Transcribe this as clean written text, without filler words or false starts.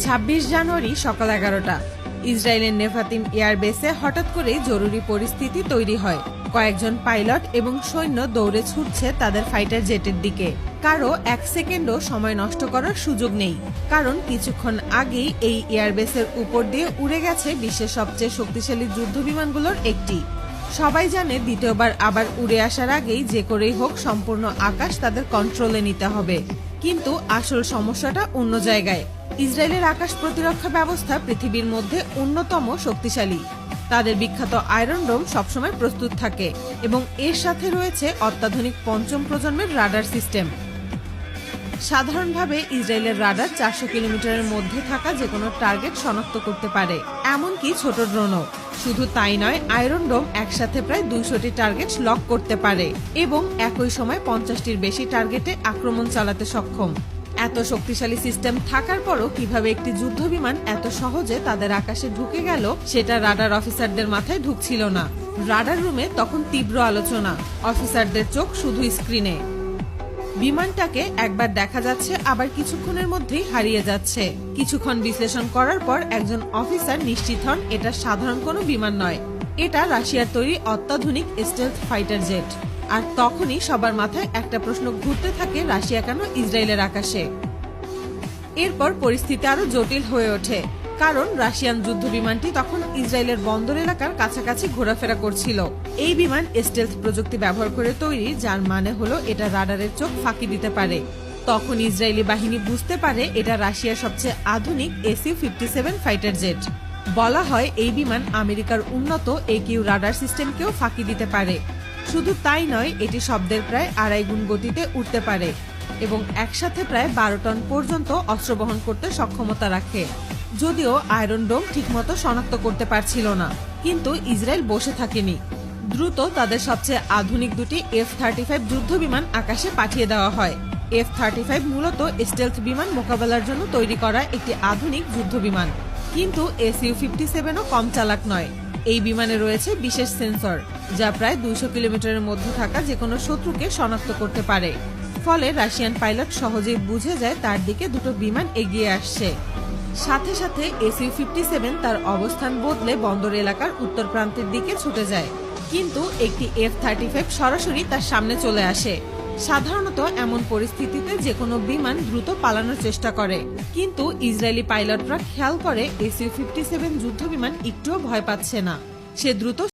২৬ জানুয়ারি সকাল ১১টা ইসরায়েলের নেভাতিম এয়ারবেসে হঠাৎ করেই জরুরি পরিস্থিতি তৈরি হয়। কয়েকজন পাইলট এবং সৈন্য দৌড়ে ছুটছে তাদের ফাইটার জেটের দিকে। কারো এক সেকেন্ডও সময় নষ্ট করার সুযোগ নেই, কারণ কিছুক্ষণ আগেই এই এয়ারবেসের উপর দিয়ে উড়ে গেছে বিশ্বের সবচেয়ে শক্তিশালী যুদ্ধবিমানগুলোর একটি। সবাই জানে দ্বিতীয়বার আবার উড়ে আসার আগেই যে করেই হোক সম্পূর্ণ আকাশ তাদের কন্ট্রোলে নিতে হবে। কিন্তু আসল সমস্যাটা অন্য জায়গায়। ইসরায়েলের আকাশ প্রতিরক্ষা ব্যবস্থা পৃথিবীর মধ্যে অন্যতম শক্তিশালী। তাদের বিখ্যাত আয়রন ডোম সবসময় প্রস্তুত থাকে এবং এর সাথে রয়েছে অত্যাধুনিক পঞ্চম প্রজন্মের রাডার সিস্টেম। সাধারণভাবে ইসরায়েলের রাডার ৪০০ কিলোমিটারের মধ্যে থাকা যে কোনো টার্গেট শনাক্ত করতে পারে, এমনকি ছোট ড্রোনও। শুধু তাই নয়, আয়রন ডোম একসাথে প্রায় ২০০টি টার্গেট লক করতে পারে এবং একই সময় ৫০টির বেশি টার্গেটে আক্রমণ চালাতে সক্ষম। এত শক্তিশালী সিস্টেম থাকার পরও কিভাবে একটি যুদ্ধবিমান এত সহজে তাদের আকাশে ঢুকে গেল সেটা রাডার অফিসারদের মাথায় ঢুকছিল না। রাডার রুমে তখন তীব্র আলোচনা, অফিসারদের চোখ শুধু স্ক্রিনে। বিমানটাকে একবার দেখা যাচ্ছে, আবার কিছুক্ষণের মধ্যেই হারিয়ে যাচ্ছে। কিছুক্ষণ বিশ্লেষণ করার পর একজন অফিসার নিশ্চিত হন এটা সাধারণ কোনো বিমান নয়, এটা রাশিয়ার তৈরি অত্যাধুনিক স্টেলথ ফাইটার জেট। আর তখনই সবার মাথায় একটা প্রশ্ন ঘুরতে থাকে, রাশিয়া কেন ইসরায়েলের আকাশে? এরপর পরিস্থিতি আরো জটিল হয়ে ওঠে, কারণ রাশিয়ান যুদ্ধ বিমানটি তখন ইসরায়েলের বন্দর এলাকার কাছাকাছি ঘোরাফেরা করছিল। এই বিমান স্টেলথ প্রযুক্তি ব্যবহার করে তৈরি, যার মানে হলো এটা রাডারের চোখ ফাঁকি দিতে পারে। তখন ইসরায়েলি বাহিনী বুঝতে পারে এটা রাশিয়ার সবচেয়ে আধুনিক SU-57 ফাইটার জেট। বলা হয় এই বিমান আমেরিকার উন্নত AQ রাডার সিস্টেমকেও ফাঁকি দিতে পারে। শুধু তাই নয়, এটি শব্দের প্রায় ২.৫ গুণ গতিতে উঠতে পারে এবং একসাথে প্রায় ১২ টন পর্যন্ত অস্ত্র বহন করতে সক্ষমতা রাখে। যদিও আয়রন ডোম ঠিকমতো শনাক্ত করতে পারছিল না, কিন্তু ইসরায়েল বসে থাকেনি। দ্রুত তাদের সবচেয়ে আধুনিক দুটি F-35 যুদ্ধ বিমান আকাশে পাঠিয়ে দেওয়া হয়। F-35 মূলত স্টেলথ বিমান মোকাবেলার জন্য তৈরি করা একটি আধুনিক যুদ্ধ বিমান, কিন্তু SU-57ও কম চালাক নয়। এই বিমানে রয়েছে বিশেষ সেন্সর, যা প্রায় ২০০ কিলোমিটারের মধ্যে থাকা যে কোনো শত্রুকে শনাক্ত করতে পারে। ফলে রাশিয়ান পাইলট সহজেই বুঝে যায় তার দিকে দুটো বিমান এগিয়ে আসছে। সাথে সাথে SU-57 তার অবস্থান বদলে বন্দর এলাকার উত্তর প্রান্তের দিকে ছুটে যায়, কিন্তু একটি F-35 সরাসরি তার সামনে চলে আসে। সাধারণত এমন পরিস্থিতিতে যে কোনো বিমান দ্রুত পালানোর চেষ্টা করে, কিন্তু ইসরায়েলি পাইলটরা খেয়াল করে SU-57 যুদ্ধ বিমান একটুও ভয় পাচ্ছে না। সে দ্রুত